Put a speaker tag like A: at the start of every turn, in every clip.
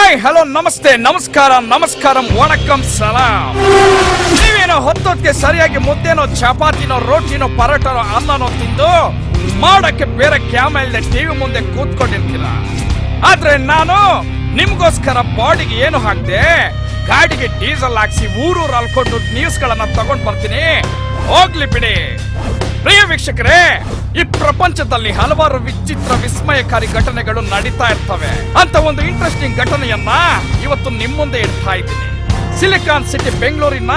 A: Hi hello ನಮಸ್ತೆ ನಮಸ್ಕಾರ ನಮಸ್ಕಾರಂ ವಣಕಂ ಸಲಾಂ. ನೀವೇನೋ ಹೊತ್ತೊತ್ತಿಗೆ ಸರಿಯಾಗಿ ಮುದ್ದೆನೋ ಚಪಾತಿನೋ ರೋಟಿನೋ ಪರೋಟನೋ ಅನ್ನನೋ ತಿಂದು ಮಾಡಕ್ಕೆ ಬೇರೆ ಕ್ಯಾಮ ಇಲ್ಲದೆ ಟಿವಿ ಮುಂದೆ ಕೂತ್ಕೊಂಡಿರ್ತೀರ. ಆದ್ರೆ ನಾನು ನಿಮ್ಗೋಸ್ಕರ ಬಾಡಿಗೆ ಏನು ಹಾಕ್ದೆ, ಗಾಡಿಗೆ ಡೀಸೆಲ್ ಹಾಕ್ಸಿ ಊರೂರು ಅಲ್ಕೊಂಡು ನ್ಯೂಸ್ ಗಳನ್ನ ತಗೊಂಡ್ ಬರ್ತೀನಿ. ಹೋಗ್ಲಿ ಬಿಡಿ. ಪ್ರಿಯ ವೀಕ್ಷಕರೇ, ಈ ಪ್ರಪಂಚದಲ್ಲಿ ಹಲವಾರು ವಿಚಿತ್ರ ವಿಸ್ಮಯಕಾರಿ ಘಟನೆಗಳು ನಡೀತಾ ಇರ್ತವೆ. ಅಂತ ಒಂದು ಇಂಟ್ರೆಸ್ಟಿಂಗ್ ಘಟನೆಯನ್ನ ಇವತ್ತು ನಿಮ್ಮ ಮುಂದೆ ಇಡ್ತಾ ಇದ್ದೀನಿ. ಸಿಲಿಕಾನ್ ಸಿಟಿ ಬೆಂಗಳೂರಿನ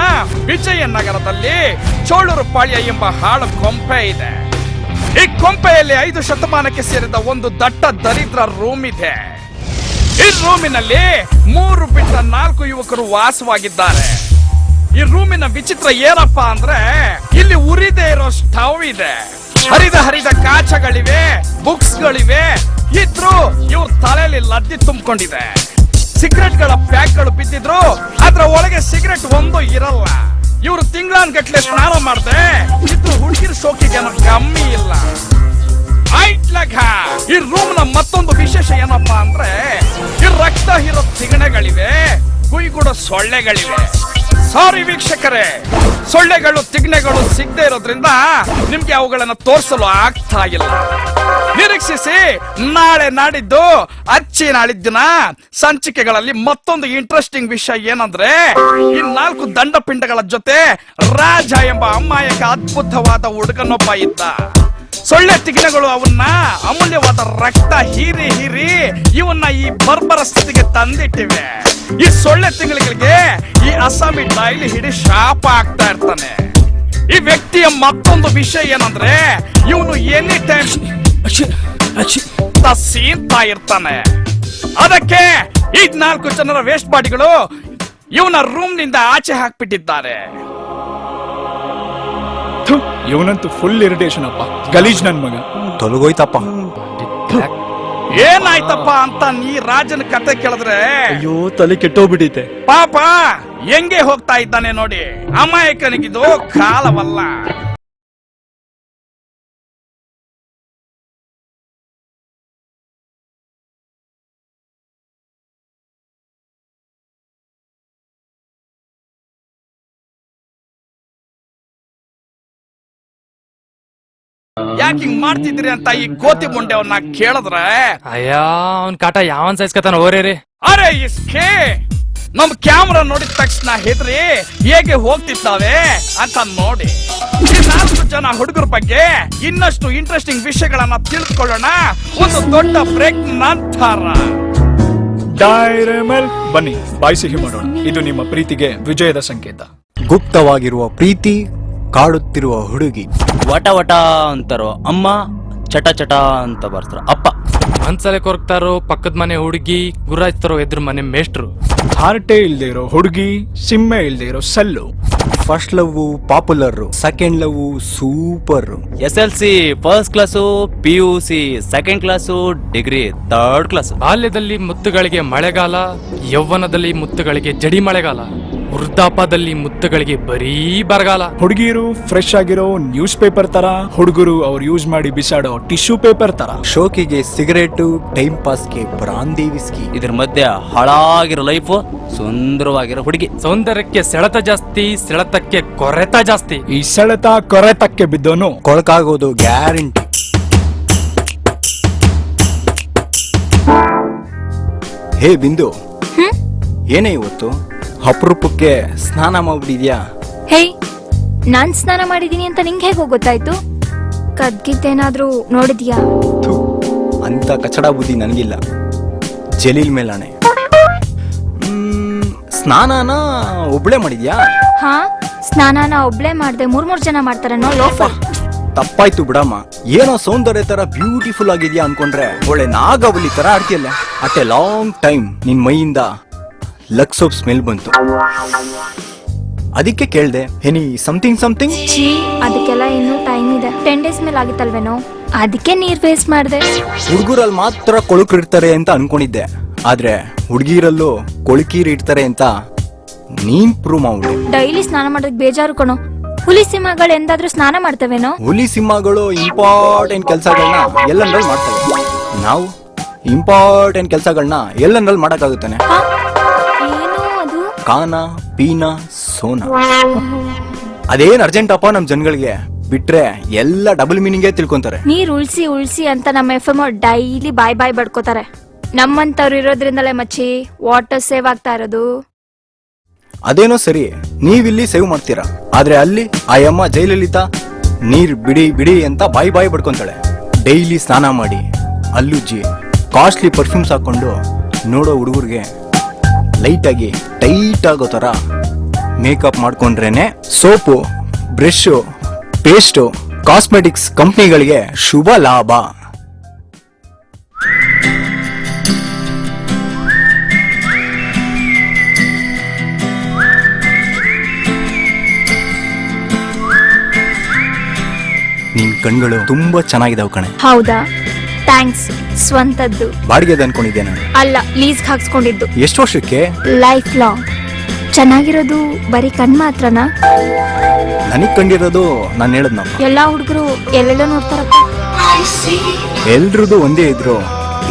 A: ವಿಜಯನಗರದಲ್ಲಿ ಚೋಳೂರು ಪಾಳ್ಯ ಎಂಬ ಹಾಳು ಕೊಂಪೆ ಇದೆ. ಈ ಕೊಂಪೆಯಲ್ಲಿ 5 ಶತಮಾನಕ್ಕೆ ಸೇರಿದ ಒಂದು ದಟ್ಟ ದರಿದ್ರ ರೂಮ್ ಇದೆ. ಈ ರೂಮಿನಲ್ಲಿ 3 ಬಿಟ್ಟ 4 ಯುವಕರು ವಾಸವಾಗಿದ್ದಾರೆ. ಈ ರೂಮಿನ ವಿಚಿತ್ರ ಏನಪ್ಪ ಅಂದ್ರೆ, ಇಲ್ಲಿ ಉರಿದೇ ಇರೋ ಸ್ಟವ್ ಇದೆ, ಹರಿದ ಕಾಚಗಳಿವೆ, ಬುಕ್ಸ್ ಗಳಿವೆ. ಇದ್ರು ಇವ್ರ ತಲೆಯಲ್ಲಿ ಲದ್ದಿ ತುಂಬಿಕೊಂಡಿದೆ. ಸಿಗರೆಟ್ ಗಳ ಪ್ಯಾಕ್ ಗಳು ಬಿದ್ದಿದ್ರು, ಅದ್ರ ಒಳಗೆ ಸಿಗರೆಟ್ ಒಂದು ಇರಲ್ಲ. ಇವರು ತಿಂಗಳಾನ್ಗಟ್ಲೆ ಸ್ನಾನ ಮಾಡ್ದೆ ಇದ್ರು ಹುಡುಗಿರ ಶೋಕಿಗೆ ಕಮ್ಮಿ ಇಲ್ಲ. ಈ ರೂಮ್ ನ ಮತ್ತೊಂದು ವಿಶೇಷ ಏನಪ್ಪಾ ಅಂದ್ರೆ, ಈ ರಕ್ತ ಹೀರೋ ತಿಗಣೆಗಳಿವೆ, ಗುಯ್ಗುಡೋ ಸೊಳ್ಳೆಗಳಿವೆ. ಸಾರಿ ವೀಕ್ಷಕರೇ, ಸೊಳ್ಳೆಗಳು ತಿಗಣೆಗಳು ಸಿಗದೆ ಇರೋದ್ರಿಂದ ನಿಮ್ಗೆ ಅವುಗಳನ್ನ ತೋರಿಸಲು ಆಗ್ತಾ ಇಲ್ಲ. ನಿರೀಕ್ಷಿಸಿ, ನಾಳೆ ನಾಡಿದ್ದು ಅಚ್ಚಿ ನಾಳಿದ್ದಿನ ಸಂಚಿಕೆಗಳಲ್ಲಿ ಮತ್ತೊಂದು ಇಂಟ್ರೆಸ್ಟಿಂಗ್ ವಿಷಯ ಏನಂದ್ರೆ, ಈ 4 ದಂಡಪಿಂಡಗಳ ಜೊತೆ ರಾಜ ಎಂಬ ಅಮಾಯಕ ಅದ್ಭುತವಾದ ಹುಡುಗನೊಬ್ಬ ಇದ್ದ. ಸೊಳ್ಳೆ ತಿಗಣೆಗಳು ಅವನ್ನ ಅಮೂಲ್ಯವಾದ ರಕ್ತ ಹೀರಿ ಇವನ್ನ ಈ ಬರ್ಬರ ಸ್ಥಿತಿಗೆ ತಂದಿಟ್ಟಿವೆ. ಈ ಸೊಳ್ಳೆ ತಿಂಗಳಿಗೆ ಈ ಅಸ್ಸಾಮಿ ಡೈಲಿ ಹಿಡಿ ಶಾಪ ಆಗ್ತಾ ಇರ್ತಾನೆ. ಈ ವ್ಯಕ್ತಿಯ ಮತ್ತೊಂದು ವಿಷಯ ಏನಂದ್ರೆ, ಇವನು ಎನಿ ಟೈಮ್ ಸೀನ್ತಾ ಇರ್ತಾನೆ. ಅದಕ್ಕೆ ಈ 4 ಜನರ ವೇಸ್ಟ್ ಬಾಡಿಗಳು ಇವನ ರೂಮ್ ನಿಂದ ಆಚೆ ಹಾಕ್ಬಿಟ್ಟಿದ್ದಾರೆ.
B: ಇವನಂತೂ ಫುಲ್ ಇರಿಟೇಷನ್ ಅಪ್ಪ, ಗಲೀಜ್ ನನ್ ಮಗ.
C: ತೊಲಗೋಯ್ತಪ್ಪ.
A: ಏನಾಯ್ತಪ್ಪ ಅಂತ ನೀ ರಾಜನ ಕತೆ ಕೇಳಿದ್ರೆ,
C: ಅಯ್ಯೋ ತಲೆ ಕೆಟ್ಟೋಗ್ಬಿಟ್ಟಿದೆ.
A: ಪಾಪ ಹೆಂಗೆ ಹೋಗ್ತಾ ಇದ್ದಾನೆ ನೋಡಿ. ಅಮಾಯಕನಿಗಿದು ಕಾಲವಲ್ಲ. ಯಾಕೆ ಹಿಂಗ್ ಮಾಡ್ತಿದ್ರಿ ಅಂತ ಈ ಕೋತಿ ಮುಂಡೆ ಅವ್ನ ಕೇಳಿದ್ರೆ,
D: ಅಯ್ಯ ಅವ್ನ್ ಕಾಟ ಯಾವನ್ ಸೈಸ್ಕತಾನ ಓರೇರಿ.
A: ಅರೆ ಇಸ್ಕೆ ನಮ್ ಕ್ಯಾಮ್ರಾ ನೋಡಿದ ತಕ್ಷಣ ಹೆದ್ರಿ ಹೇಗೆ ಹೋಗ್ತಿದ್ದಾವೆ ಅಂತ ನೋಡಿ. ಈ 4 ಜನ ಹುಡುಗರ ಬಗ್ಗೆ ಇನ್ನಷ್ಟು ಇಂಟ್ರೆಸ್ಟಿಂಗ್ ವಿಷಯಗಳನ್ನ ತಿಳ್ಕೊಳ್ಳೋಣ ಒಂದು ದೊಡ್ಡ ಬ್ರೇಕ್ ನಂತರ.
B: ಡೈರೆಮಲ್ ಬನ್ನಿ, ಬಾಯಿ ಸಿಹಿ ಮಾಡೋಣ. ಇದು ನಿಮ್ಮ ಪ್ರೀತಿಗೆ ವಿಜಯದ ಸಂಕೇತ.
C: ಗುಪ್ತವಾಗಿರುವ ಪ್ರೀತಿ, ಕಾಡುತ್ತಿರುವ ಹುಡುಗಿ.
E: ವಟ ವಟ ಅಂತಾರೋ ಅಮ್ಮ, ಚಟ ಚಟ ಅಂತ ಬರ್ತಾರ ಅಪ್ಪ.
D: ಮನ್ಸಲೆ ಕೊರಗ್ತಾರೋ ಪಕ್ಕದ ಮನೆ ಹುಡುಗಿ, ಗುರಾಯ್ತಾರೋ ಎದುರು ಮನೆ ಮೇಷ್ಟ್ರು.
B: ಹಾರ್ಟೇ ಇಲ್ದೇ ಇರೋ ಹುಡುಗಿ, ಸಿಮ್ಮೆ ಇಲ್ದೇ ಇರೋ ಸಲ್ಲು.
C: First love popular, second love super.
E: SLC first class, PUC second class, degree third class.
D: ಬಾಲ್ಯದಲ್ಲಿ ಮುತ್ತುಗಳಿಗೆ ಮಳೆಗಾಲ, ಯೌವನದಲ್ಲಿ ಮುತ್ತುಗಳಿಗೆ ಜಡಿ ಮಳೆಗಾಲ, ವೃದ್ಧಾಪದಲ್ಲಿ ಮುತ್ತುಗಳಿಗೆ ಬರೀ ಬರಗಾಲ.
B: ಹುಡುಗಿರು ಫ್ರೆಶ್ ಆಗಿರೋ ನ್ಯೂಸ್ ಪೇಪರ್ ತರ, ಹುಡುಗರು ಅವ್ರು ಯೂಸ್ ಮಾಡಿ ಬಿಸಾಡೋ ಟಿಶ್ಯೂ ಪೇಪರ್ ತರ.
C: ಶೋಕಿಗೆ ಸಿಗರೇಟು, ಟೈಮ್ ಪಾಸ್ಗೆ ಬ್ರಾಂದಿ ವಿಸ್ಕಿ.
E: ಇದ್ರ ಮಧ್ಯೆ ಹಾಳಾಗಿರೋ ಲೈಫ್, ಸುಂದರವಾಗಿರೋ ಹುಡುಗಿ.
D: ಸೌಂದರ್ಯಕ್ಕೆ ಸೆಳೆತ ಜಾಸ್ತಿ, ಸೆಳೆತಕ್ಕೆ ಕೊರೆತ ಜಾಸ್ತಿ.
B: ಈ ಸೆಳೆತ ಕೊರೆತಕ್ಕೆ ಬಿದ್ದೋನು
C: ಕೊಳಕಾಗೋದು ಗ್ಯಾರಂಟಿ. ಹೇ ಬಿಂದು, ಏನೇ ಇವತ್ತು ಅಪರೂಪಕ್ಕೆ ಸ್ನಾನ ಮಾಡ್ಬಿಟ್ಟಿದ್ಯಾ?
F: ಹೇ, ನಾನ್ ಸ್ನಾನ ಮಾಡಿದೀನಿ ಅಂತ ನಿಂಗೆ ಹೇಗೆ ಗೊತ್ತಾಯ್ತು? ಕದ್ಗಿದ್ದೇನಾದ್ರೂ ನೋಡಿದ್ಯಾ?
C: ಅಂತ ಕಚಡ ಬುದ್ಧಿ ನನಗಿಲ್ಲ. ಜಲೀಲ್ ಮೇಲಾಣೆ. ಸ್ನಾನನ ಒಬ್ಳೆ ಮಾಡಿದ್ಯಾ?
F: ಹಾ, ಸ್ನಾನನ ಒಬ್ಳೆ ಮಾಡ್ದೆ 3 ಜನ ಮಾಡ್ತಾರೇನೋ ಲೋಫರ್.
C: ತಪ್ಪಾಯ್ತು ಬಿಡಮ್ಮ. ಏನೋ ಸೌಂದರ್ಯ ತರ ಬ್ಯೂಟಿಫುಲ್ ಆಗಿದ್ಯಾ ಅನ್ಕೊಂಡ್ರೆ ಒಳ್ಳೆ ನಾಗವಲ್ಲಿ ತರ ಆಡ್ತಿಯಲ್ಲ. ಅಟ್ ಎ ಲಾಂಗ್ ಟೈಮ್ ನಿನ್ ಮೈಯಿಂದ ಲಕ್ಸೋಪ್ ಸ್ಮೆಲ್ ಬಂತು. ಅದಕ್ಕೆ ಕೇಳ್ದೆ, ಎನಿ ಸಮಥಿಂಗ್.
F: ಛೀ, ಅದಕ್ಕೆಲ್ಲ ಇನ್ನೂ ಟೈಮ್ ಇದೆ. 10 ಡೇಸ್ ಮೇಲೆ ಆಗಿತ್ತಲ್ವೇನೋ, ಅದಕ್ಕೆ ನೀರ್ ವೇಸ್ಟ್ ಮಾಡ್ದೆ.
C: ಹುಡುಗರಲ್ಲಿ ಮಾತ್ರ ಕೊಳುಕರು ಇರ್ತಾರೆ ಅಂತ ಅನ್ಕೊಂಡಿದ್ದೆ, ಆದ್ರೆ ಹುಡುಗಿರಲ್ಲೂ ಕೊಳುಕೀರು ಇರ್ತಾರೆ ಅಂತ ನೀನ್ ಪ್ರೂವ್ ಮಾಡು.
F: ಡೈಲಿ ಸ್ನಾನ ಮಾಡೋದ್ ಬೇಜಾರು ಕಣೋ. ಹುಲಿ ಸಿಂಹಗಳು ಎಂದಾದ್ರೂ ಸ್ನಾನ ಮಾಡ್ತವೇನೋ?
C: ಹುಲಿ ಸಿಂಹಗಳು ಇಂಪಾರ್ಟೆಂಟ್ ಕೆಲಸಗಳನ್ನ ಎಲ್ಲಂದ್ರಲ್ಲಿ ಮಾಡ್ತವೆ. ನಾವು ಇಂಪಾರ್ಟೆಂಟ್ ಕೆಲಸಗಳನ್ನ ಎಲ್ಲಂದ್ರಲ್ಲಿ ಮಾಡಕ್ಕಾಗುತ್ತಾನೆ.
F: ಹಾ? ಏನು ಅದು?
C: ಕಾನ ಪೀನ ಸೋನ ಅದೇನ್ ಅರ್ಜೆಂಟ್ ಅಪ್ಪ ನಮ್ ಜನಗಳಿಗೆ ಬಿಟ್ರೆ ಎಲ್ಲ ಡಬಲ್ ಮೀನಿಂಗೇ ತಿಳ್ಕೊಂತಾರೆ.
F: ನೀರ್ ಉಳ್ಸಿ ಉಳ್ಸಿ ಅಂತ ನಮ್ಮ FM ಡೈಲಿ ಬಾಯ್ ಬಾಯ್ ಬಡ್ಕೋತಾರೆ. ನಮ್ಮಂತವ್ರು ಇರೋದ್ರಿಂದಲೇ ಮಚ್ಚಿ ವಾಟರ್ ಸೇವ್ ಆಗ್ತಾ ಇರೋದು.
C: ಅದೇನೋ ಸರಿ, ನೀವಿಲ್ಲಿ ಸೇವ್ ಮಾಡ್ತೀರಾ, ಆದ್ರೆ ಅಲ್ಲಿ ಆ ಅಮ್ಮ ಜಯಲಲಿತಾ ನೀರ್ ಬಿಡಿ ಬಿಡಿ ಅಂತ ಬಾಯಿ ಬಾಯಿ ಬಡ್ಕೊಂತಾಳೆ. ಡೈಲಿ ಸ್ನಾನ ಮಾಡಿ ಅಲ್ಲುಜ್ಜಿ ಕಾಸ್ಟ್ಲಿ ಪರ್ಫ್ಯೂಮ್ಸ್ ಹಾಕೊಂಡು ನೋಡೋ ಹುಡುಗರಿಗೆ ಲೈಟ್ ಆಗಿ ಟೈಟ್ ಆಗೋ ತರ ಮೇಕಪ್ ಮಾಡ್ಕೊಂಡ್ರೇನೆ ಸೋಪು, ಬ್ರಷ್, ಪೇಸ್ಟು, ಕಾಸ್ಮೆಟಿಕ್ಸ್ ಕಂಪ್ನಿಗಳಿಗೆ ಶುಭ ಲಾಭ. ನಿನ್ ಕಣ್ಗಳು ತುಂಬಾ ಚೆನ್ನಾಗಿದಾವ್ ಕಣೆ.
F: ಹೌದಾ? ಥ್ಯಾಂಕ್ಸ್. ಸ್ವಂತದ್ದು.
C: ಬಾಡಿಗೆದ ಅನ್ಕೊಂಡಿದ್ದೆ ನಾನು.
F: ಅಲ್ಲ, ಲೀಸ್ ಹಾಕ್ಸ್ಕೊಂಡಿದ್ದು.
C: ಎಷ್ಟು ವರ್ಷಕ್ಕೆ?
F: Life long. ಚೆನ್ನಾಗಿರೋದು ಬರೀ ಕಣ್ ಮಾತ್ರನಾ?
C: ನನಗ್ ಕಂಡಿರೋದು ನಾನು ಹೇಳದ್ನಪ್ಪ.
F: ಎಲ್ಲಾ ಹುಡುಗರು ಎಲ್ಲೆಲ್ಲ ನೋಡ್ತಾರಪ್ಪ.
C: ಎಲ್ರದ್ದು ಒಂದೇ ಇದ್ರು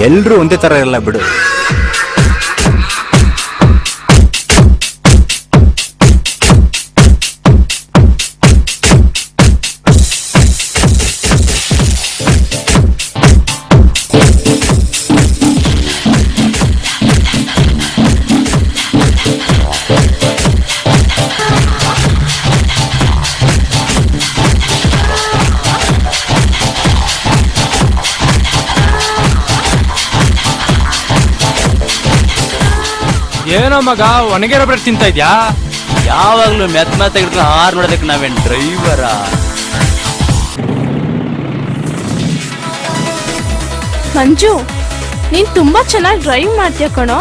C: ಎಲ್ರು ಒಂದೇ ತರ ಇರಲ್ಲ ಬಿಡು.
D: ಏನೋ ಮಗ ಒಣಗಿರೋ ಬ್ರೆಡ್ ತಿಂತ ಇದ್ಯಾ?
E: ಯಾವಾಗ್ಲೂ ಮೆತ್ ಮೆತ್ತಾಗಿಡ್ಕೊಂಡು ಹಾರ್ ನೋಡೋದಕ್ಕೆ ನಾವೇನ್ ಡ್ರೈವರ?
G: ಮಂಜು, ನೀನ್ ತುಂಬಾ ಚೆನ್ನಾಗಿ ಡ್ರೈವ್ ಮಾಡ್ತೀಯ ಕಣೋ.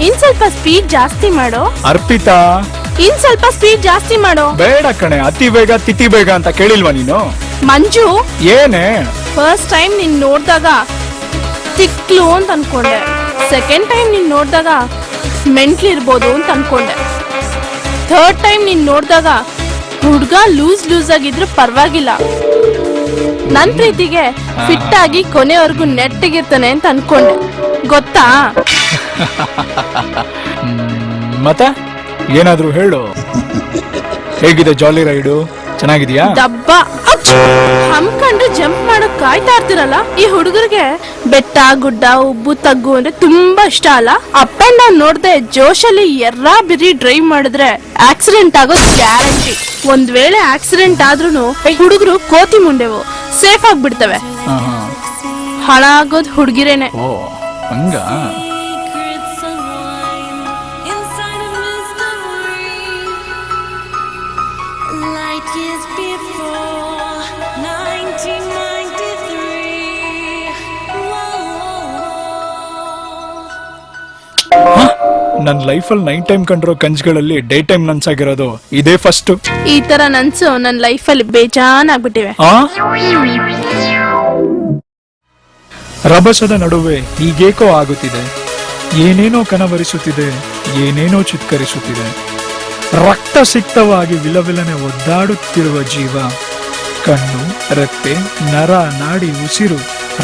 G: ಇನ್ ಸ್ವಲ್ಪ ಸ್ಪೀಡ್ ಜಾಸ್ತಿ ಮಾಡೋ.
B: ಅರ್ಪಿತಾ,
G: ಇನ್ ಸ್ವಲ್ಪ ಸ್ಪೀಡ್ ಜಾಸ್ತಿ ಮಾಡೋ.
B: ಬೇಡ ಕಣೆ, ಅತಿ ಬೇಗ ತಿಥಿ ಬೇಗ ಅಂತ ಕೇಳಿಲ್ವಾ ನೀನು?
G: ಮಂಜು,
B: ಏನೇ?
G: ಫಸ್ಟ್ ಟೈಮ್ ನೀನ್ ನೋಡ್ದಾಗ ತಿಕ್ಲು ಅಂತ ಅನ್ಕೊಂಡೆ. ಸೆಕೆಂಡ್ ಟೈಮ್ ನೀನ್ ನೋಡ್ದಾಗ ಮೆಂಟ್ಲಿ ಇರ್ಬೋದು ಅಂತ ಅನ್ಕೊಂಡೆ. ಥರ್ಡ್ ಟೈಮ್ ನೀನ್ ನೋಡ್ದಾಗ ಹುಡ್ಗ ಲೂಸ್ ಆಗಿದ್ರು ಪರವಾಗಿಲ್ಲ, ನನ್ ಪ್ರೀತಿಗೆ ಫಿಟ್ ಆಗಿ ಕೊನೆವರೆಗೂ ನೆಟ್ಟಿಗಿರ್ತಾನೆ ಅಂತ ಅನ್ಕೊಂಡೆ. ಗೊತ್ತಾ?
B: ಮತ್ತೆ ಏನಾದ್ರೂ ಹೇಳು. ಹೇಗಿದೆ ಜಾಲಿ ರೈಡು? ಚೆನ್ನಾಗಿದ್ಯಾ?
G: ದಬ್ಬ ಹಮ್ಕಂಡು ಜಂಪ್ ಮಾಡಕ್ ಕಾಯ್ತಾ ಇರ್ತಿರಲ್ಲ. ಈ ಹುಡುಗರಿಗೆ ಬೆಟ್ಟ ಗುಡ್ಡ ಉಬ್ಬು ತಗ್ಗು ಅಂದ್ರೆ ತುಂಬಾ ಇಷ್ಟ ಅಲ್ಲ. ಅಪ್ ಅಂಡ್ ಡೌನ್ ನೋಡ್ದೆ ಜೋಶಲ್ಲಿ ಎರ್ರಾ ಬಿರಿ ಡ್ರೈವ್ ಮಾಡಿದ್ರೆ ಆಕ್ಸಿಡೆಂಟ್ ಆಗೋದು ಗ್ಯಾರಂಟಿ. ಒಂದ್ ವೇಳೆ ಆಕ್ಸಿಡೆಂಟ್ ಆದ್ರೂನು ಹುಡುಗರು ಕೋತಿ ಮುಂಡೆವು ಸೇಫ್ ಆಗ್ಬಿಡ್ತವೆ. ಹಾಳಾಗೋದ್ ಹುಡುಗಿರೇನೆ.
B: ಓ ಹಂಗ? ನನ್ನ ಲೈಫಲ್ಲಿ ನೈಟ್ ಟೈಮ್ ಕಂಡಿರೋ ಕನ್ಸುಗಳಲ್ಲಿ ಡೇ ಟೈಮ್ ನನ್ಸಾಗಿರೋದು ಇದೇ ಫಸ್ಟ್.
G: ಈ ತರ ನನ್ಸು ನನ್ನ ಲೈಫಲ್ಲಿ ಬೇಜಾನ್ ಆಗ್ಬಿಟ್ಟಿವೆ.
B: ರಭಸದ ನಡುವೆ ಹೀಗೇಕೋ ಆಗುತ್ತಿದೆ, ಏನೇನೋ ಕನವರಿಸುತ್ತಿದೆ, ಏನೇನೋ ಚಿತ್ಕರಿಸುತ್ತಿದೆ. ರಕ್ತ ಸಿಕ್ತವಾಗಿ ವಿಲವಿಲನೆ ಒದ್ದಾಡುತ್ತಿರುವ ಜೀವ. ಕಣ್ಣು, ರೆಪ್ಪೆ, ನರ, ನಾಡಿ, ಉಸಿರು,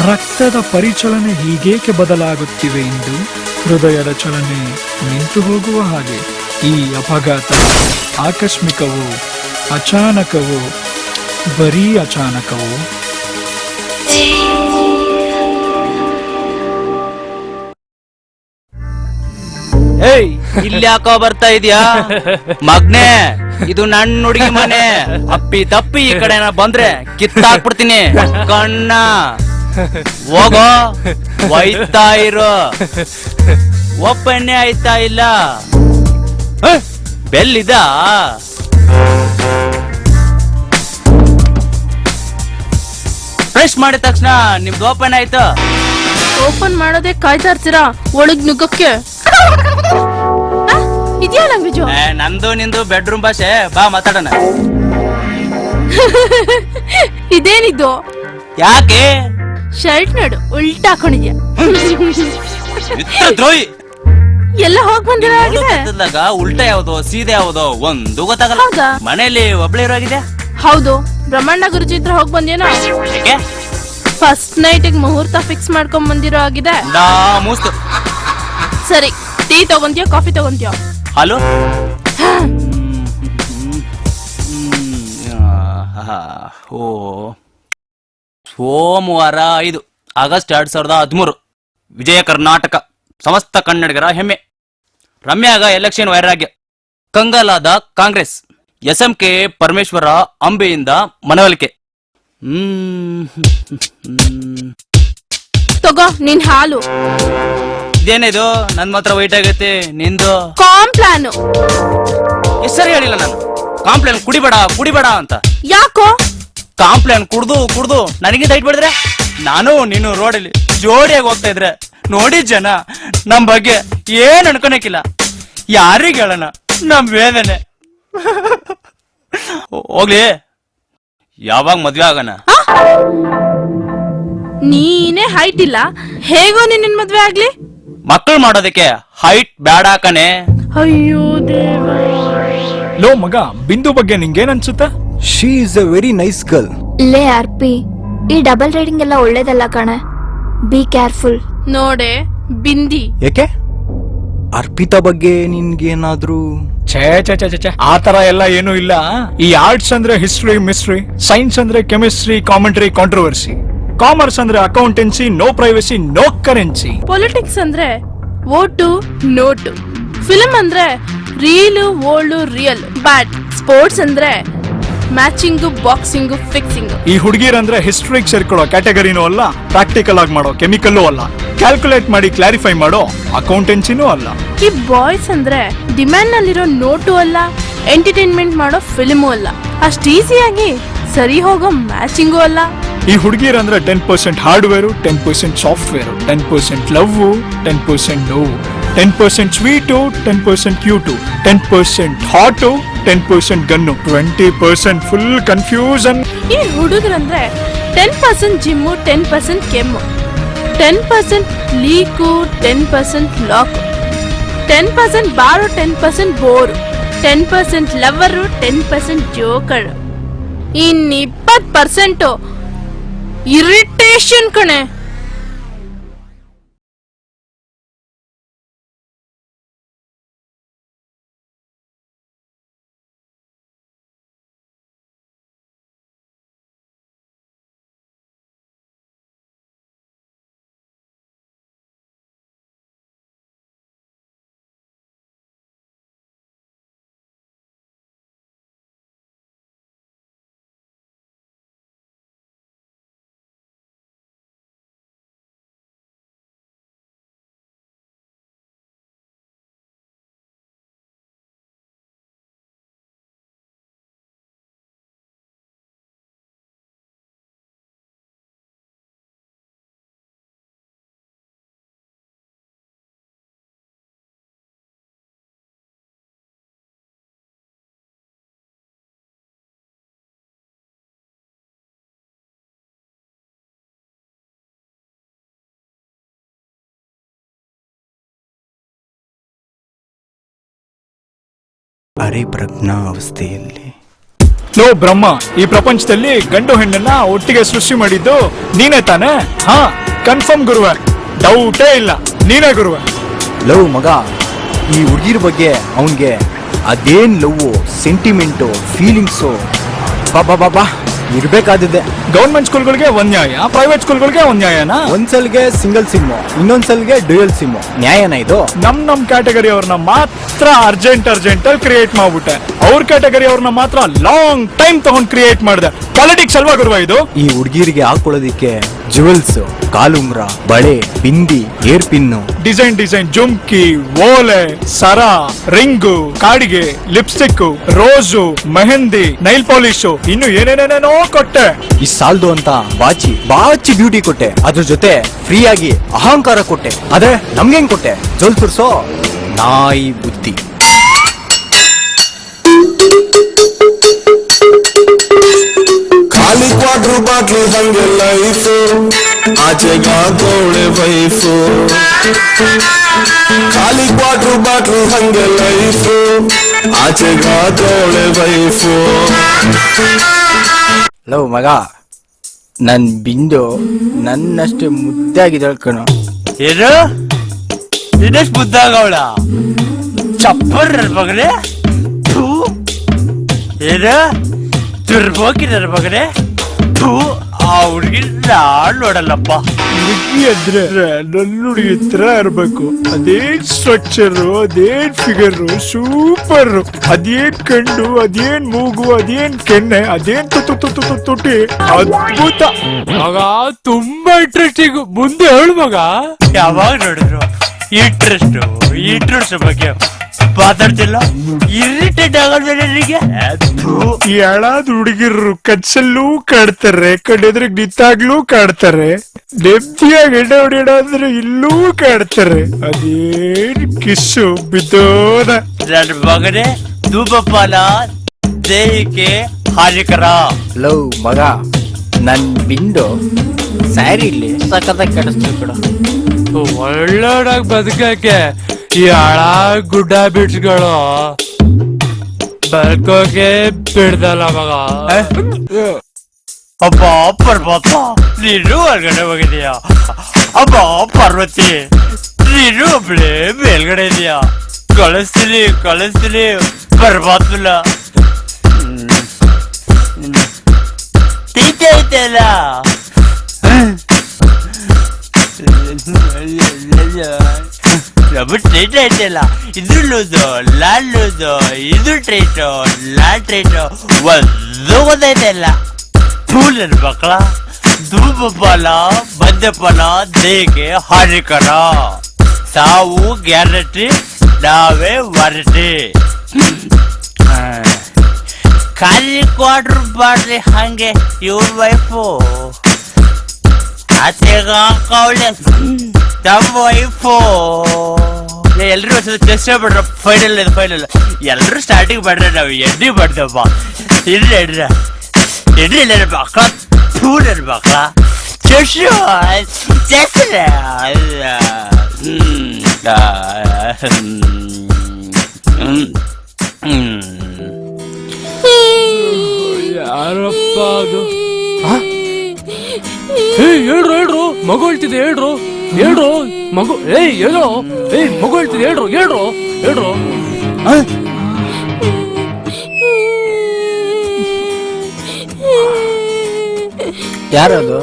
B: ರಕ್ತದ ಪರಿಚಲನೆ ಹೀಗೇಕೆ ಬದಲಾಗುತ್ತಿವೆ ಎಂದು ಹೃದಯದ ಚಲನೆ ನಿಂತು ಹೋಗುವ ಹಾಗೆ. ಈ ಅಪಘಾತ ಆಕಸ್ಮಿಕವೋ, ಅಚಾನಕವೋ, ಬರೀ ಅಚಾನಕವೋ?
E: ಏಯ್, ಇಲ್ಲಿ ಯಾಕೋ ಬರ್ತಾ ಇದೀಯಾ ಮಗ್ನೆ? ಇದು ನನ್ನ ಹುಡುಗಿ ಮನೆ. ಅಪ್ಪಿ ತಪ್ಪಿ ಈ ಕಡೆ ಬಂದ್ರೆ ಕಿತ್ತಾಕ್ಬಿಡ್ತೀನಿ ಕಣ್ಣ. ಹೋಗೋ, ಒಯ್ತಾ ಇರೋ. ಒಪ್ಪಣ್ಣೆ ಆಯ್ತಾ ಇಲ್ಲ? ಬೆಲ್ಲಿದ ಪ್ರೆಸ್ ಮಾಡಿದ ತಕ್ಷಣ ನಿಮ್ದು ಓಪನ್ ಆಯ್ತು.
G: ಓಪನ್ ಮಾಡೋದೇ ಕಾಯ್ತಾ ಇರ್ತೀರಾ ಒಳಗ್ ನುಗ್ಗಕ್ಕೆ? ಇದ್ಯಾ ಲ್ಯಾಂಗ್ವೇಜು?
E: ನಂದು ನಿಂದು ಬೆಡ್ರೂಮ್ ಭಾಷೆ, ಬಾ ಮಾತಾಡೋಣ.
G: ಇದೇನಿದು?
E: ಯಾಕೆ
G: ಶರ್ಟ್ ನೋಡು ಉಲ್ಟಾ ಹಾಕೊಂಡಿದ್ಯಾ.
E: ದ್ರೋಹಿ.
G: ಎಲ್ಲ ಹೋಗ್ ಬಂದಿರೋ ಆಗಿದೆ.
E: ಉಲ್ಟಾ ಯಾವ್ದು ಸೀದೆ ಯಾವ್ದು ಒಂದು ಗೊತ್ತಾಗಲ್ಲ.
G: ಹೌದಾ?
E: ಮನೆಯಲ್ಲಿ ಒಬ್ಳೆ ಇರೋ ಆಗಿದೆ.
G: ಹೌದು, ಬ್ರಹ್ಮಣ್ಣ ಗುರುಜಿ ಹತ್ರ ಹೋಗ್ ಬಂದೇನೋ.
E: ಯಾಕೆ?
G: ಫಸ್ಟ್ ನೈಟಿಗೆ ಮುಹೂರ್ತ ಫಿಕ್ಸ್ ಮಾಡ್ಕೊಂಡ್ ಬಂದಿರೋ ಆಗಿದೆ.
E: ನಾ ಮೂಸ್ತು.
G: ಸರಿ, ಟೀ ತಗೊಂತೀಯೋ ಕಾಫಿ ತಗೊಂತೀಯೋ?
E: ಹಲೋ. ಓ, ಸೋಮವಾರ 5 ಆಗಸ್ಟ್ 2013, ವಿಜಯ ಕರ್ನಾಟಕ, ಸಮಸ್ತ ಕನ್ನಡಿಗರ ಹೆಮ್ಮೆ. ರಮ್ಯಾಗ ಎಲೆಕ್ಷನ್ ವೈರಾಗ್ಯ, ಕಂಗಾಲಾದ ಕಾಂಗ್ರೆಸ್, SMK ಪರಮೇಶ್ವರ ಅಂಬೆಯಿಂದ ಮನವೊಲಿಕೆ.
G: ತಗೋ ನಿನ್ ಹಾಲು.
E: ಇದೇನಿದು ನನ್ ಮಾತ್ರ ವೈಟ್ ಆಗೈತೆ, ನಿಂದು
G: ಕಾಂಪ್ಲಾನು.
E: ಹೆಸರು ಹೇಳಿಲ್ಲ ನಾನು. ಕಾಂಪ್ಲೇನ್ ಕುಡಿಬೇಡ ಅಂತ.
G: ಯಾಕೋ?
E: ಕಾಂಪ್ಲೇನ್ ಕುಡ್ದು ನನಗೆ ದೈಟ್ ಬಿಡಿದ್ರೆ ನಾನು ನೀನು ರೋಡಲ್ಲಿ ಜೋಡಿಯಾಗಿ ಹೋಗ್ತಾ ಇದ್ರೆ ನೋಡಿ ಜನ ನಮ್ ಬಗ್ಗೆ ಏನ್ ಅನ್ಕೊಳಕಿಲ್ಲ. ಯಾರಿಗ ಹೇಳೋಣ ನಮ್ ವೇದನೆ. ಹೋಗ್ಲಿ, ಯಾವಾಗ ಮದ್ವೆ ಆಗೋಣ?
G: ನೀನೇ ಹೈಟ್ ಇಲ್ಲ, ಹೇಗೋ ನಿನ್ನ ಮದ್ವೆ ಆಗ್ಲಿ?
E: ಮಕ್ಕಳು ಮಾಡೋದಕ್ಕೆ ಹೈಟ್ ಬೇಡ ಕಣೆ.
G: ಅಯ್ಯೋ ದೇವ.
B: ಲೋ ಮಗ, ಬಿಂದು ಬಗ್ಗೆ ನಿಂಗೇನ್ ಅನ್ಸುತ್ತೆ?
C: She is a very nice girl.
F: ಲೇ ಆರ್ಪಿ, ಈ ಡಬಲ್ ರೈಡಿಂಗ್ ಎಲ್ಲ ಒಳ್ಳೇದಲ್ಲ ಕಣೆ. Be careful.
G: ನೋಡೆ ಬಿಂದಿ.
C: ಯಾಕೆ? ಅರ್ಪಿತಾ ಬಗ್ಗೆ ನಿನ್ಗೇನಾದ್ರೂ?
B: ಛೇ ಛೇ ಛೇ ಛೇ, ಆ ತರ ಎಲ್ಲ ಏನೂ ಇಲ್ಲ. ಈ ಆರ್ಟ್ಸ್ ಅಂದ್ರೆ ಹಿಸ್ಟ್ರಿ ಮಿಸ್ಟ್ರಿ, ಸೈನ್ಸ್ ಅಂದ್ರೆ ಕೆಮಿಸ್ಟ್ರಿ ಕಾಮೆಂಟ್ರಿ ಕಾಂಟ್ರವರ್ಸಿ, ಕಾಮರ್ಸ್ ಅಂದ್ರೆ accountancy, no privacy no currency,
G: politics ಅಂದ್ರೆ ವೋಟು ನೋಟು, ಫಿಲ್ಮ್ ಅಂದ್ರೆ reel old real, but sports ಅಂದ್ರೆ ಮ್ಯಾಚಿಂಗು ಬಾಕ್ಸಿಂಗು ಫಿಕ್ಸಿಂಗು.
B: ಈ ಹುಡುಗಿರಂದ್ರೆ ಹಿಸ್ಟ್ರಿಗೆ ಸೇರ್ಕೊಳ್ಳೋ ಕ್ಯಾಟಗರಿನೂ ಅಲ್ಲ, ಪ್ರಾಕ್ಟಿಕಲ್ ಆಗಿ ಮಾಡೋ ಕೆಮಿಕಲ್ಲೂ ಅಲ್ಲ, ಕ್ಯಾಲ್ಕುಲೇಟ್ ಮಾಡಿ ಕ್ಲಾರಿಫೈ ಮಾಡೋ ಅಕೌಂಟೆನ್ಸಿನೂ ಅಲ್ಲ.
G: ಈ ಬಾಯ್ಸ್ ಅಂದ್ರೆ ಡಿಮ್ಯಾಂಡ್ ನಲ್ಲಿರೋ ನೋಟು ಅಲ್ಲ, ಎಂಟರ್ಟೈನ್ಮೆಂಟ್ ಮಾಡೋ ಫಿಲ್ಮು ಅಲ್ಲ, ಅಷ್ಟು ಈಸಿಯಾಗಿ ಸರಿ ಹೋಗೋ ಮ್ಯಾಚಿಂಗು ಅಲ್ಲ.
B: ಈ ಹುಡುಗಿರಂದ್ರೆ 10% ಹಾರ್ಡ್ವೇರು, 10% ಸಾಫ್ಟ್ವೇರು, 10% ಲವ್, 10% ನೋವು, 10% sweet, 10% cute, 10% ಹಾಟು, 10% gun, 20% full confusion.
G: ಈ ಹುಡುಗರಂದ್ರೆ 10% ಜಿಮ್ಮು, 10% ಕೆಮ್ಮು, 10% ಲೀಕು, 10% ಲಾಕ್, 10% ಬಾರು, 10% ಬೋರು, 10% ಲವರು, 10% ಜೋಕರ್, ಇನ್ 20% ಇರಿಟೇಷನ್ ಕಣೆ.
C: ಅರೆ ಪ್ರಜ್ಞಾ ಅವಸ್ಥೆಯಲ್ಲಿ.
B: ಲೋ ಬ್ರಹ್ಮ, ಈ ಪ್ರಪಂಚದಲ್ಲಿ ಗಂಡು ಹೆಣ್ಣನ್ನ ಒಟ್ಟಿಗೆ ಸೃಷ್ಟಿ ಮಾಡಿದ್ದು ನೀನೇ ತಾನೆ? ಹಾ, ಕನ್ಫರ್ಮ್ ಗುರುವೆ, ಡೌಟೇ ಇಲ್ಲ, ನೀನೇ ಗುರುವೆ.
C: ಲವ್ ಮಗ, ಈ ಹುಡುಗಿರ ಬಗ್ಗೆ ಅವನ್ಗೆ ಅದೇನ್ ಲವ್, ಸೆಂಟಿಮೆಂಟು, ಫೀಲಿಂಗ್ಸು ಬಾ ಇರ್ಬೇಕಾದಿದೆ.
B: ಗೌರ್ಮೆಂಟ್ ಸ್ಕೂಲ್ಗಳಿಗೆ ಒಂದ್ ನ್ಯಾಯ, ಪ್ರೈವೇಟ್ ಸ್ಕೂಲ್ಗಳಿಗೆ ಒಂದ್ ನ್ಯಾಯನಾ?
C: ಒಂದ್ಸಲ್ಗೆ ಸಿಂಗಲ್ ಸಿಮ್ಮು, ಇನ್ನೊಂದ್ಸಲ್ಗೆ ಡ್ಯೂಯಲ್ ಸಿಮ್ಮು. ನ್ಯಾಯನ ಇದು?
B: ನಮ್ ಕ್ಯಾಟಗರಿ ಅವ್ರನ್ನ ಮಾತ್ರ ಅರ್ಜೆಂಟ್ ಅಲ್ಲಿ ಕ್ರಿಯೇಟ್ ಮಾಡ್ಬಿಟ್ಟೆ, ಅವ್ರ ಕ್ಯಾಟಗರಿ ಅವ್ರನ್ನ ಮಾತ್ರ ಲಾಂಗ್ ಟೈಮ್ ತಗೊಂಡ್ ಕ್ರಿಯೇಟ್ ಮಾಡಿದೆ. ಪಾಲಿಟಿಕ್ಸ್ ಅಲ್ವಾ ಗುರುವ ಇದು?
C: ಈ ಹುಡುಗಿರಿಗೆ ಹಾಕೊಳ್ಳೋದಿಕ್ಕೆ ಜುವೆಲ್ಸ್, ಕಾಲುಂಗ್ರ, ಬಳೆ, ಬಿಂದಿ, ಏರ್ ಪಿನ್ನು,
B: ಡಿಸೈನ್ ಜುಮ್ಕಿ, ಓಲೆ, ಸರ, ರಿಂಗು, ಕಾಡಿಗೆ, lipstick, rose, mehndi, nail polish, ಇನ್ನು ಏನೇನೇನೇನೋ ಕೊಟ್ಟೆ.
C: ಈ ಸಾಲ್ದು ಅಂತ ಬಾಚಿ ಬ್ಯೂಟಿ ಕೊಟ್ಟೆ, ಅದ್ರ ಜೊತೆ ಫ್ರೀ ಆಗಿ ಅಹಂಕಾರ ಕೊಟ್ಟೆ. ಆದ್ರೆ ನಮ್ಗೇನ್ ಕೊಟ್ಟೆ? ಜೋಲ್ ತುರ್ಸೋ ನಾಯಿ ಬುದ್ಧಿ.
H: ಖಾಲಿ ಕ್ವಾರ್ಟರ್ ಬಾಟ್ಲು ಹಂಗೆ ಲೈಫು, ಆಚೆಗಾಗೋಳೆ ವೈಫು. ಖಾಲಿ ಕ್ವಾರ್ಟರ್ ಬಾಟ್ಲು ಹಂಗೆ ಲೈಫು, ಆಚೆಗಾಗೋಳೆ ವೈಫು.
C: ಲವ್ ಮಗ, ನನ್ ಬಿಂದು ನನ್ನಷ್ಟೇ ಮುದ್ದಾಗಿದ್ದಾಳೆ ಕಣೋ.
E: ಏನು ಇನ್ನಷ್ಟು ಮುದ್ದಾಗವಳ ಚಪ್ಪರ್ ಮಗನೇ ಏನು ತುರ್ಬೋಕಿ ನನ್ನ ಮಗನೇ ಆ ಹುಡುಗಿ ನಾನ್ ನೋಡಲ್ಲಪ್ಪ.
B: ಹುಡುಗಿ ಅಂದ್ರೆ ನನ್ನ ಹುಡುಗಿ ತರ ಇರ್ಬೇಕು. ಅದೇನ್ ಸ್ಟ್ರಕ್ಚರ್, ಅದೇನ್ ಫಿಗರ್, ಸೂಪರ್. ಅದೇನ್ ಕಣ್ಣು, ಅದೇನ್ ಮೂಗು, ಅದೇನ್ ಕೆನ್ನೆ, ಅದೇನ್ ತುಟಿ, ಅದ್ಭುತ.
D: ಮಗ ತುಂಬಾ ಇಂಟ್ರೆಸ್ಟಿಂಗ್. ಮುಂದೆ ಹೇಳು ಮಗ.
E: ಯಾವಾಗ ನೋಡಿದ್ರು ಇಂಟ್ರೆಸ್ಟ್ ಬಗ್ಗೆ ಮಾತಾಡ್ತಿಲ್ಲ. ಇರಿಟೇಟ್ ಆಗೋದು ನನಗೆ.
B: ಈ ಹಳಾದ ಹುಡುಗಿರು ಕನ್ಸಲ್ಲೂ ಕಾಡ್ತಾರೆ, ಕಣ್ಣೆದ್ರಿಗೆ ನಿಂತಾಗ್ಲೂ ಕಾಡ್ತಾರೆ, ನೆಮ್ಮದಿಯಾಗಿ ಎಣ್ಣೆ ಹೊಡಿಯೋಣ ಅಂದ್ರೆ ಇಲ್ಲೂ ಕಾಡ್ತಾರೆ. ಅದೇನ್ ಕಿಸ್ಸು ಬಿದ್ದೋನ.
E: ನನ್ನ ಮಗನೇ ಧೂಮಪಾನ ದೇಹಕ್ಕೆ ಹಾನಿಕರ.
C: ಲವ್ ಮಗ, ನನ್ ಬಿಂದು ಸ್ಯಾರಿ ಇಲ್ಲಿ ಸಖತ್ತಾಗಿ ಕಾಣಿಸ್ತೀವಿ ಕಣ.
D: ಒಳ್ಳೊಳಗ್ ಬದುಕಕ್ಕೆ ಈ ಹಳ ಗುಡ್ಡ ಬಿಡ್ಸ್ಗಳು ಬದುಕೋಕೆ ಬಿಡ್ದಲ್ಲ ಮಗ.
E: ಅಬ್ಬ ಪರ್ವತ ನೀನು ಹೊರಗಡೆ ಹೋಗಿದೀಯ. ಅಬ್ಬ ಪಾರ್ವತಿ ನೀನು ಒಬ್ಳೆ ಮೇಲ್ಗಡೆ ಇದೀಯ. ಕಳಿಸ್ತೀನಿ ಪರ್ವತನ. ತೀಟೆ ಐತೆಲ್ಲ ಟ್ರೈಟ್ ಐತೆಲ್ಲ. ಇದು ಲೂಸು ಲಾಲ್ ಲೂಸು, ಇದು ಟ್ರೈಟು ಲಾಲ್ ಟ್ರೈಟು ಒಂದು ಗೊತ್ತೈತೆಲ್ಲ. ನನ್ನ ಮಕ್ಕಳ ಧೂಮಪಾನ ಮದ್ಯಪಾನ ದೇಹಕ್ಕೆ ಹಾನಿಕರ. ಸಾವು ಗ್ಯಾರಂಟಿ, ನಾವೇ ವಾರಂಟಿ. ಖಾಲಿ ಕ್ವಾರ್ಟರ್ ಬಾಡ್ರಿ ಹಂಗೆ ಇವ್ರ ವೈಫು ಆಚೆಗಾಕವಳೆ ತಮ್ಮ ವೈಫು. ಎಲ್ರು ಚೆಸ್ಟ್ ಬಿಡ್ರ ಫೈನಲ್ ಎಲ್ರು ಸ್ಟಾರ್ಟಿಂಗ್ ಮಾಡ್ರೆ ನಾವು ಎಣ್ಣೆ ಮಾಡ್ದಪ್ಪ. ಎಣ್ಣೆ ನನ್ನ ಮಕ್ಕಳ ನನ್ನ ಮಕ್ಕಳ ಚೆಸ್
D: ಯಾರಪ್ಪ ಅದು? ಹೇಳ್ರು ಮಗು ಹೇಳ್ತಿದೆ. ಹೇಳ್ರು ಮಗು. ಹೇಳೋ ಮಗು ಹೇಳ್ತಿದೆ. ಹೇಳ್ರು.
C: ಯಾರದು?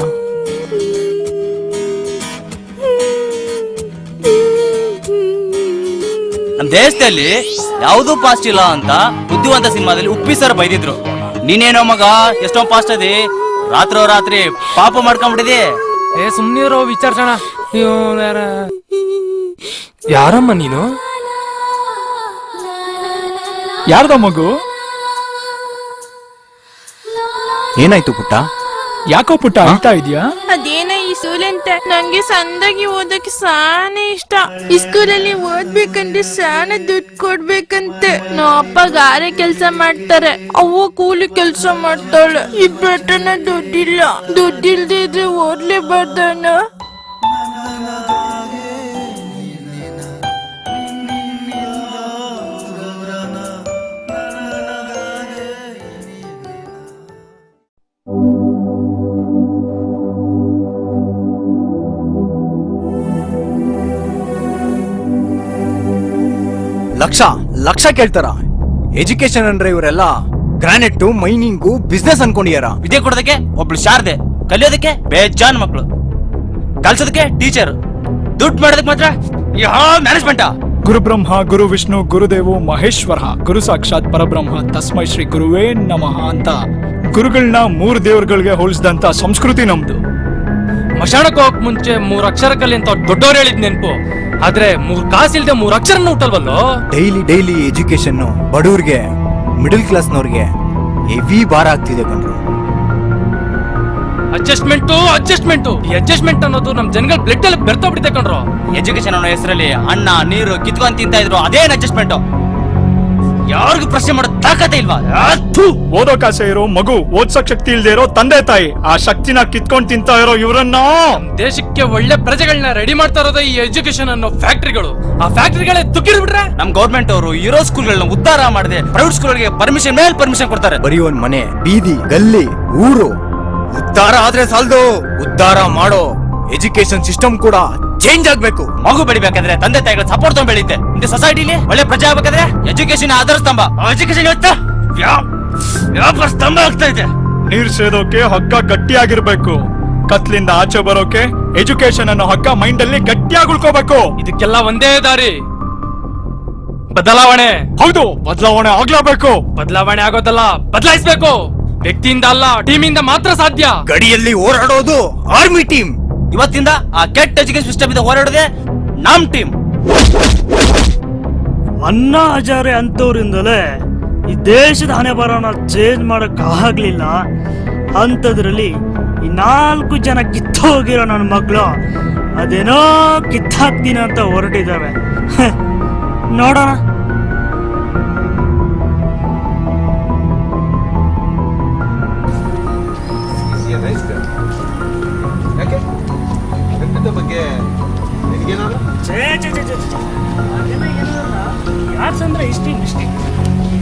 E: ನಮ್ಮ ದೇಶದಲ್ಲಿ ಯಾವುದೂ ಪಾಸ್ಟ್ ಇಲ್ಲ ಅಂತ ಬುದ್ಧಿವಂತ ಸಿನಿಮಾದಲ್ಲಿ ಉಪ್ಪಿ ಸರ್ ಬೈದಿದ್ರು. ನೀನೇನೋ ಮಗ ಎಷ್ಟೋ ಪಾಸ್ಟ್ ಅದಿ, ರಾತ್ರಿ ಪಾಪ ಮಾಡ್ಕೊಂಡ್ಬಿಟ್ಟಿದೆ.
D: ಸುಮ್ನಿರೋ ವಿಚಾರ್ಸೋಣ. ಯಾರಮ್ಮ ನೀನು?
B: ಯಾರ್ದ ಮಗು?
C: ಏನಾಯ್ತು ಪುಟ್ಟ?
B: ಯಾಕೋ ಪುಟ್ಟ ಅಳ್ತಾ ಇದೀಯಾ?
G: ಅದೇನ ಈ ಸ್ಕೂಲ್ ಅಂತ ನಂಗೆ ಸಂದಾಗಿ ಓದಕ್ಕೆ ಸಾನೇ ಇಷ್ಟ. ಈ ಸ್ಕೂಲಲ್ಲಿ ಓದ್ಬೇಕಂದ್ರೆ ಸಾನ ದುಡ್ಡು ಕೊಡ್ಬೇಕಂತೆ. ನಮ್ಮ ಅಪ್ಪ ಗಾರೆ ಕೆಲ್ಸ ಮಾಡ್ತಾರೆ, ಅವ್ವ ಕೂಲಿ ಕೆಲ್ಸ ಮಾಡ್ತಾಳೆ. ಇಬ್ಬರಟನ ದುಡ್ಡಿಲ್ದೇ ಇದ್ರೆ ಓದ್ಲೇಬಾರ್ದಣ್ಣ.
C: ಲಕ್ಷ ಕೇಳ್ತಾರ. ಎಜುಕೇಶನ್ ಅಂದ್ರೆ ಇವರೆಲ್ಲ ಗ್ರಾನೈಟ್ ಮೈನಿಂಗು ಬಿಸ್ನೆಸ್ ಅನ್ಕೊಂಡಿಯಾರ.
E: ವಿದ್ಯೆ ಕೊಡೋದಕ್ಕೆ ಒಬ್ಳು ಶಾರದೆ, ಕಲಿಯೋದಕ್ಕೆ ಬೇಜಾನ್ ಮಕ್ಕಳು, ಕಲ್ಸೋದಕ್ಕೆ ಟೀಚರ್, ದುಡ್ಡು ಮಾಡೋದಕ್ಕೆ ಮಾತ್ರ ಯಾವ ಮ್ಯಾನೇಜ್ಮೆಂಟ್.
B: ಗುರು ಬ್ರಹ್ಮ ಗುರು ವಿಷ್ಣು ಗುರುದೇವೋ ಮಹೇಶ್ವರ ಗುರು ಸಾಕ್ಷಾತ್ ಪರಬ್ರಹ್ಮ ತಸ್ಮೈ ಶ್ರೀ ಗುರುವೇ ನಮಃ ಅಂತ ಗುರುಗಳನ್ನ 3 ದೇವರುಗಳಿಗೆ ಹೋಲಿಸಿದಂತ ಸಂಸ್ಕೃತಿ ನಮ್ದು.
D: ಮಶಾಣಕ್ಕೆ ಹೋಗಕ್ ಮುಂಚೆ 3 ಅಕ್ಷರ ಕಲಿ ಅಂತ ದೊಡ್ಡವ್ರು ಹೇಳಿದ್ ನೆನ್ಪು. ಆದ್ರೆ 3 ಕಾಸಿಲ್ದೆ 3 ಅಕ್ಷರನ ಹುಟ್ಟಲ್ವಲ್ಲೋ.
C: ಡೈಲಿ ಎಜುಕೇಶನ್ ಬಡವ್ರಿಗೆ, ಮಿಡಲ್ ಕ್ಲಾಸ್ನವ್ರಿಗೆ ಹೆವಿ ಭಾರ ಆಗ್ತಿದೆ ಕಣ್ರು.
D: ಅಡ್ಜಸ್ಟ್ಮೆಂಟ್ ಈ ಅಡ್ಜಸ್ಟ್ಮೆಂಟ್ ಅನ್ನೋದು ನಮ್ ಜನಗಳ ಬ್ಲಡ್ ಅಲ್ಲಿ ಬೆರ್ತೋಗ್ಬಿಟ್ಟಿದೆ ಕಣ್ರು.
E: ಎಜುಕೇಶನ್ ಅನ್ನೋ ಹೆಸರಲ್ಲಿ ಅನ್ನ ನೀರು ಕಿತ್ಕೊಂಡ್ ತಿಂತಾ ಇದ್ರು. ಅದೇನ್ ಅಡ್ಜಸ್ಟ್ಮೆಂಟ್? ಯಾರಿಗೂ ಪ್ರಶ್ನೆ ಮಾಡೋ ತಾಕತೆ ಇಲ್ವಾ?
B: ಓದೋಕ್ ಆಸೆ ಇರೋ ಮಗು, ಓದ್ಸಕ್ ಶಕ್ತಿ ಇಲ್ದೇ ಇರೋ ತಂದೆ ತಾಯಿ, ಆ ಶಕ್ತಿನ ಕಿತ್ಕೊಂಡ್ ತಿಂತಾ ಇರೋ ಇವ್ರನ್ನ.
D: ದೇಶಕ್ಕೆ ಒಳ್ಳೆ ಪ್ರಜೆಗಳನ್ನ ರೆಡಿ ಮಾಡ್ತಾ ಇರೋದು ಈ ಎಜುಕೇಶನ್ ಅನ್ನೋ ಫ್ಯಾಕ್ಟ್ರಿಗಳು. ಆ ಫ್ಯಾಕ್ಟ್ರಿಗಳೇ ತುಕ್ಕಿಡ್ಬಿಟ್ರೆ
E: ನಮ್ ಗೌರ್ಮೆಂಟ್ ಅವರು ಇರೋ ಸ್ಕೂಲ್ಗಳನ್ನ ಉದ್ಧಾರ ಮಾಡದೆ ಪ್ರೈವೇಟ್ ಸ್ಕೂಲ್ಗಳಿಗೆ ಪರ್ಮಿಷನ್ ಮೇಲೆ ಪರ್ಮಿಷನ್ ಕೊಡ್ತಾರೆ.
C: ಬರೀ ಒಂದ್ ಮನೆ, ಬೀದಿ, ಗಲ್ಲಿ, ಊರು ಉದ್ಧಾರ ಆದ್ರೆ ಸಾಲದು, ಉದ್ಧಾರ ಮಾಡೋ ಎಜುಕೇಶನ್ ಸಿಸ್ಟಮ್ ಕೂಡ ಚೇಂಜ್ ಆಗ್ಬೇಕು.
E: ಮಗು ಬೆಳಿಬೇಕಾದ್ರೆ ತಂದೆ ತಾಯಿಗಳ ಸಪೋರ್ಟ್ ತಗೊಂಡ್ ಬೆಳೀತೆ. ಇಂದ ಸೊಸೈಟಿಲಿ ಒಳ್ಳೆ ಪ್ರಜೆ ಆಗ್ಬೇಕಾದ್ರೆ ಎಜುಕೇಶನ್ ಆಧಾರ ಸ್ತಂಭ. ಎಜುಕೇಶನ್ ಇವತ್ತು ವ್ಯಾಪಾರ ಸ್ತಂಭ ಆಗ್ತಾ ಇದೆ.
B: ನೀರ್ ಸೇದೋಕೆ ಹಗ್ಗ ಗಟ್ಟಿಯಾಗಿರ್ಬೇಕು, ಕತ್ಲಿಂದ ಆಚೆ ಬರೋಕೆ ಎಜುಕೇಶನ್ ಅನ್ನೋ ಹಗ್ಗ ಮೈಂಡ್ ಅಲ್ಲಿ ಗಟ್ಟಿಯಾಗಿ ಉಳ್ಕೋಬೇಕು.
D: ಇದಕ್ಕೆಲ್ಲ ಒಂದೇ ದಾರಿ, ಬದಲಾವಣೆ.
B: ಹೌದು, ಬದಲಾವಣೆ ಆಗ್ಲೇಬೇಕು.
D: ಬದಲಾವಣೆ ಆಗೋದಲ್ಲ, ಬದಲಾಯಿಸ್ಬೇಕು. ವ್ಯಕ್ತಿಯಿಂದ ಅಲ್ಲ, ಟೀಮಿಂದ ಮಾತ್ರ ಸಾಧ್ಯ.
C: ಗಡಿಯಲ್ಲಿ ಹೋರಾಡೋದು ಆರ್ಮಿ ಟೀಮ್.
E: ಇವತ್ತಿಂದ ಆ ಕೆಟ್ಟ ಎಜುಕೇಶನ್ ಸಿಸ್ಟಮ್ ಇಂದ ಹೋರಾಡೋದೇ ನಮ್ ಟೀಮ್.
I: ಅಣ್ಣಾ ಹಜಾರೆ ಅಂತವ್ರಿಂದಲೇ ಈ ದೇಶದ ಹಣೆ ಬರೋಣ ಚೇಂಜ್ ಮಾಡಕ್ ಆಗ್ಲಿಲ್ಲ. ಅಂಥದ್ರಲ್ಲಿ ಈ 4 ಜನ ಕಿತ್ತೋಗಿರೋ ನನ್ನ ಮಕ್ಕಳು ಅದೇನೋ ಕಿತ್ತಾಕ್ತೀನಿ ಅಂತ ಹೊರಟಿದ್ದಾವೆ. ನೋಡೋಣ. ಆರ್ಟ್ಸ್ ಅಂದ್ರೆ ಹಿಸ್ಟ್ರಿ,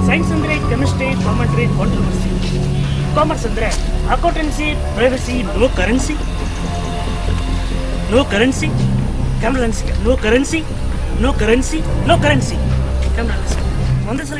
I: ಸೈನ್ಸ್ ಅಂದ್ರೆ ಕೆಮಿಸ್ಟ್ರಿ, ಕಾಮೆಂಟ್ರಿ, ಕಾಂಟ್ರವರ್ಸಿ. ಕಾಮರ್ಸ್ ಅಂದ್ರೆ accountancy, privacy, no currency, no currency, camera no currency, no currency, no currency, camera ಒಂದೇ ಸಲ